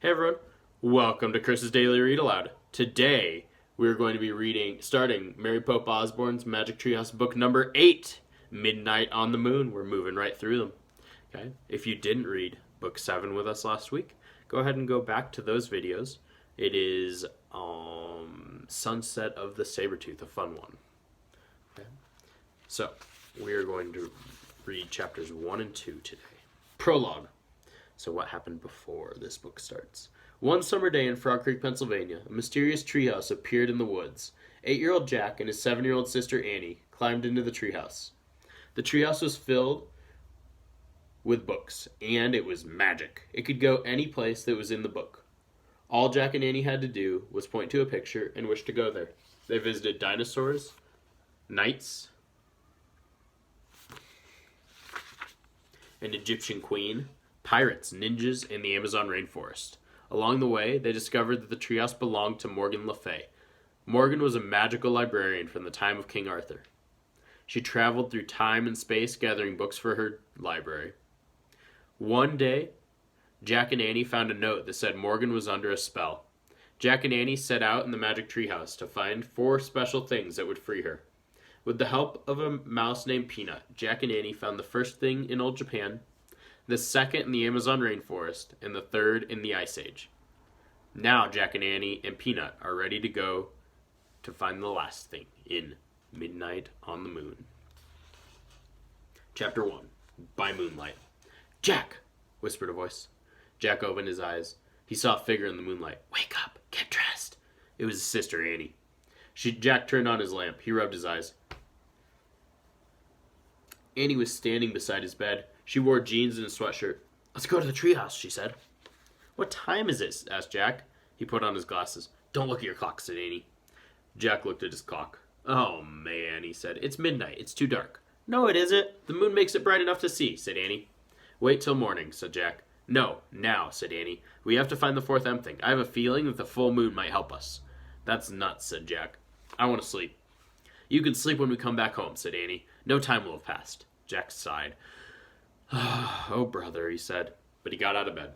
Hey everyone, welcome to Chris's Daily Read Aloud. Today we're going to be starting Mary Pope Osborn's Magic Treehouse book number 8, Midnight on the Moon. We're moving right through them. Okay, if you didn't read book 7 with us last week, go ahead and go back to those videos. It is Sunset of the Sabretooth, a fun one. Okay, so we are going to read chapters 1 and 2 today. Prologue. So what happened before this book starts? One summer day in Frog Creek, Pennsylvania, a mysterious treehouse appeared in the woods. 8-year-old Jack and his 7-year-old sister Annie climbed into the treehouse. The treehouse was filled with books, and it was magic. It could go any place that was in the book. All Jack and Annie had to do was point to a picture and wish to go there. They visited dinosaurs, knights, an Egyptian queen, pirates, ninjas, and the Amazon rainforest. Along the way, they discovered that the treehouse belonged to Morgan Le Fay. Morgan was a magical librarian from the time of King Arthur. She traveled through time and space gathering books for her library. One day, Jack and Annie found a note that said Morgan was under a spell. Jack and Annie set out in the magic treehouse to find 4 special things that would free her. With the help of a mouse named Peanut, Jack and Annie found the first thing in old Japan, the second in the Amazon rainforest, and the third in the Ice Age. Now Jack and Annie and Peanut are ready to go to find the last thing in Midnight on the Moon. Chapter 1, by Moonlight. "Jack!" whispered a voice. Jack opened his eyes. He saw a figure in the moonlight. "Wake up! Get dressed!" It was his sister Annie. Jack turned on his lamp. He rubbed his eyes. Annie was standing beside his bed. She wore jeans and a sweatshirt. "Let's go to the treehouse," she said. "What time is it?" asked Jack. He put on his glasses. "Don't look at your clock," said Annie. Jack looked at his clock. "Oh, man," he said. "It's midnight. It's too dark." "No, it isn't. The moon makes it bright enough to see," said Annie. "Wait till morning," said Jack. "No, now," said Annie. "We have to find the 4th M thing. I have a feeling that the full moon might help us." "That's nuts," said Jack. "I want to sleep." "You can sleep when we come back home," said Annie. "No time will have passed." Jack sighed. "Oh, brother," he said, but he got out of bed.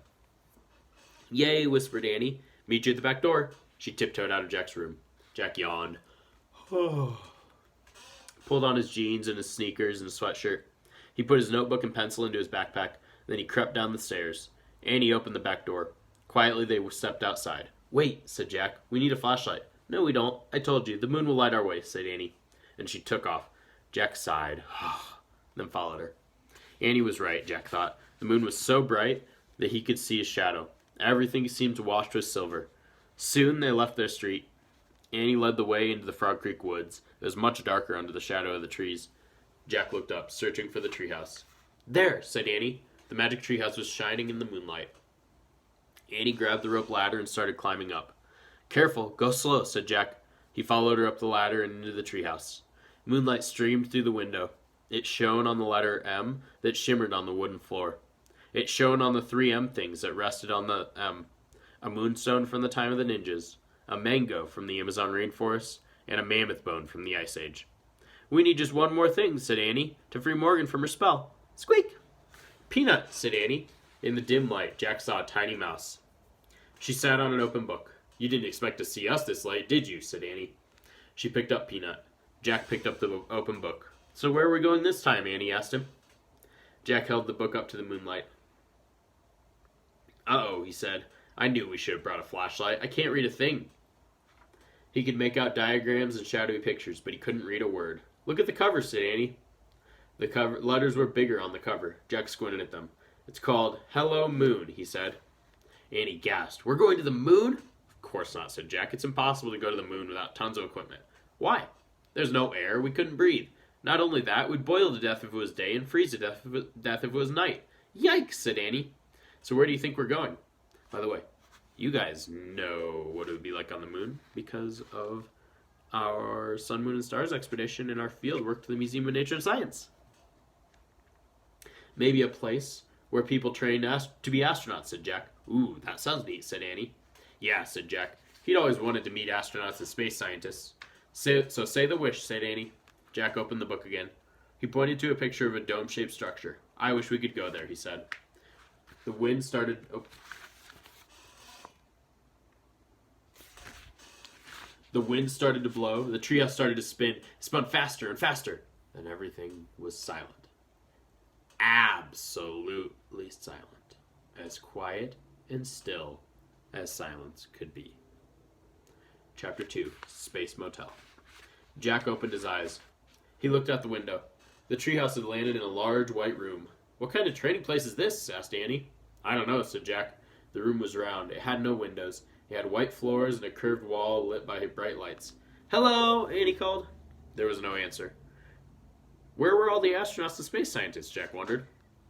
"Yay," whispered Annie. "Meet you at the back door." She tiptoed out of Jack's room. Jack yawned. Pulled on his jeans and his sneakers and his sweatshirt. He put his notebook and pencil into his backpack. Then he crept down the stairs. Annie opened the back door. Quietly they stepped outside. "Wait," said Jack. "We need a flashlight." "No, we don't. I told you. The moon will light our way," said Annie. And she took off. Jack sighed, then followed her. Annie was right, Jack thought. The moon was so bright that he could see his shadow. Everything seemed washed with silver. Soon they left their street. Annie led the way into the Frog Creek woods. It was much darker under the shadow of the trees. Jack looked up, searching for the treehouse. "There," said Annie. The magic treehouse was shining in the moonlight. Annie grabbed the rope ladder and started climbing up. "Careful, go slow," said Jack. He followed her up the ladder and into the treehouse. Moonlight streamed through the window. It shone on the letter M that shimmered on the wooden floor. It shone on the 3 M things that rested on the M. A moonstone from the time of the ninjas, a mango from the Amazon rainforest, and a mammoth bone from the Ice Age. "We need just one more thing," said Annie, "to free Morgan from her spell." "Squeak!" "Peanut," said Annie. In the dim light, Jack saw a tiny mouse. She sat on an open book. "You didn't expect to see us this late, did you?" said Annie. She picked up Peanut. Jack picked up the open book. "So where are we going this time?" Annie asked him. Jack held the book up to the moonlight. "Uh-oh," he said. "I knew we should have brought a flashlight. I can't read a thing." He could make out diagrams and shadowy pictures, but he couldn't read a word. "Look at the cover," said Annie. The letters were bigger on the cover. Jack squinted at them. "It's called Hello Moon," he said. Annie gasped. "We're going to the moon?" "Of course not," said Jack. "It's impossible to go to the moon without tons of equipment." "Why?" "There's no air. We couldn't breathe. Not only that, we'd boil to death if it was day and freeze to death if it was night." "Yikes," said Annie. "So where do you think we're going?" By the way, you guys know what it would be like on the moon because of our Sun, Moon, and Stars expedition and our field work to the Museum of Nature and Science. "Maybe a place where people train to be astronauts," said Jack. "Ooh, that sounds neat," said Annie. "Yeah," said Jack. He'd always wanted to meet astronauts and space scientists. So say the wish," said Annie. Jack opened the book again. He pointed to a picture of a dome-shaped structure. "I wish we could go there," he said. The wind started... The wind started to blow. The treehouse started to spin. It spun faster and faster. And everything was silent. Absolutely silent. As quiet and still as silence could be. Chapter 2, Space Motel. Jack opened his eyes. He looked out the window. The treehouse had landed in a large white room. "What kind of training place is this?" asked Annie. "I don't know," said Jack. The room was round. It had no windows. It had white floors and a curved wall lit by bright lights. "Hello," Annie called. There was no answer. Where were all the astronauts and space scientists? Jack wondered.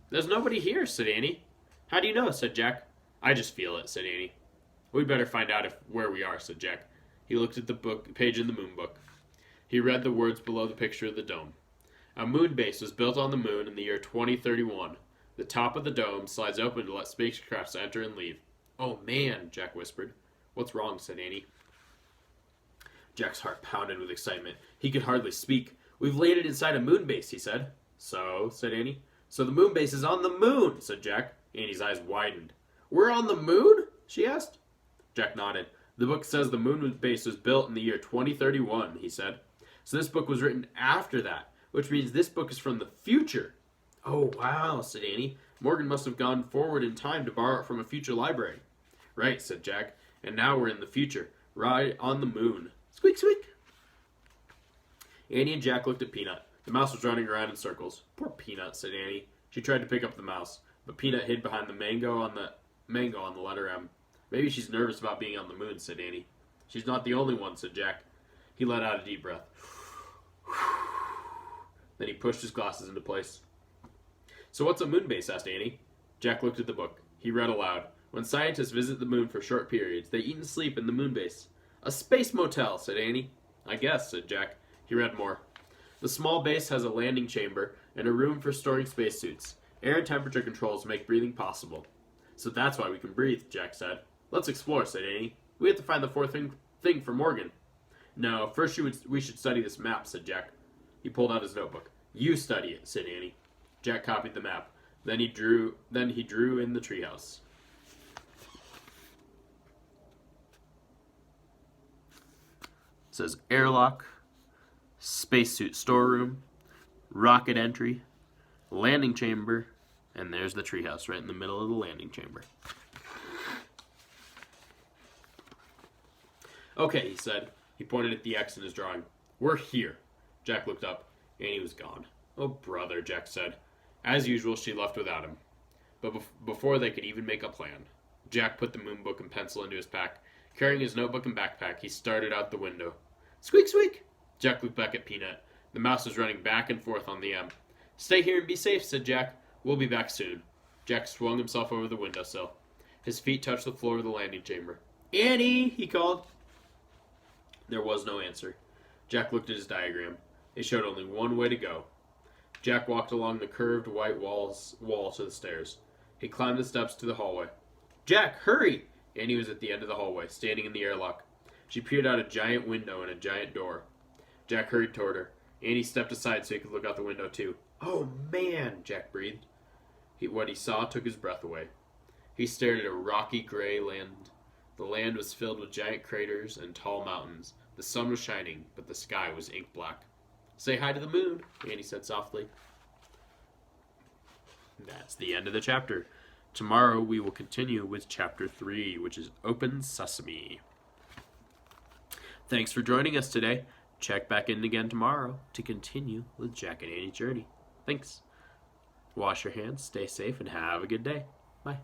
"There's nobody here," said Annie. "How do you know?" said Jack. "I just feel it," said Annie. "We'd better find out where we are," said Jack. He looked at the page in the moon book. He read the words below the picture of the dome. A moon base was built on the moon in the year 2031. The top of the dome slides open to let spacecrafts enter and leave. "Oh man," Jack whispered. "What's wrong?" said Annie. Jack's heart pounded with excitement. He could hardly speak. "We've landed inside a moon base," he said. "So?" said Annie. "So the moon base is on the moon," said Jack. Annie's eyes widened. "We're on the moon?" she asked. Jack nodded. "The book says the moon base was built in the year 2031, he said. "So this book was written after that, which means this book is from the future." "Oh, wow," said Annie. "Morgan must have gone forward in time to borrow it from a future library." "Right," said Jack. "And now we're in the future, right on the moon." Squeak, squeak. Annie and Jack looked at Peanut. The mouse was running around in circles. "Poor Peanut," said Annie. She tried to pick up the mouse, but Peanut hid behind the mango on the letter M. "Maybe she's nervous about being on the moon," said Annie. "She's not the only one," said Jack. He let out a deep breath. Then he pushed his glasses into place. "So what's a moon base?" asked Annie. Jack looked at the book. He read aloud. "When scientists visit the moon for short periods, they eat and sleep in the moon base." "A space motel," said Annie. "I guess," said Jack. He read more. "The small base has a landing chamber and a room for storing spacesuits. Air and temperature controls make breathing possible." "So that's why we can breathe," Jack said. "Let's explore," said Annie. "We have to find the fourth thing for Morgan." "No, first we should study this map," said Jack. He pulled out his notebook. "You study it," said Annie. Jack copied the map. Then he drew in the treehouse. It says airlock, spacesuit storeroom, rocket entry, landing chamber, and there's the treehouse right in the middle of the landing chamber. "Okay," he said. He pointed at the X in his drawing. "We're here." Jack looked up. Annie was gone. "Oh, brother," Jack said. As usual, she left without him. But before they could even make a plan, Jack put the moon book and pencil into his pack. Carrying his notebook and backpack, he started out the window. Squeak, squeak! Jack looked back at Peanut. The mouse was running back and forth on the M. "Stay here and be safe," said Jack. "We'll be back soon." Jack swung himself over the windowsill. His feet touched the floor of the landing chamber. "Annie!" he called. There was no answer. Jack looked at his diagram. It showed only one way to go. Jack walked along the curved white wall to the stairs. He climbed the steps to the hallway. "Jack, hurry!" Annie was at the end of the hallway, standing in the airlock. She peered out a giant window and a giant door. Jack hurried toward her. Annie stepped aside so he could look out the window too. "Oh, man!" Jack breathed. What he saw took his breath away. He stared at a rocky gray land. The land was filled with giant craters and tall mountains. The sun was shining, but the sky was ink black. "Say hi to the moon," Annie said softly. That's the end of the chapter. Tomorrow we will continue with chapter 3, which is Open Sesame. Thanks for joining us today. Check back in again tomorrow to continue with Jack and Annie's journey. Thanks. Wash your hands, stay safe, and have a good day. Bye.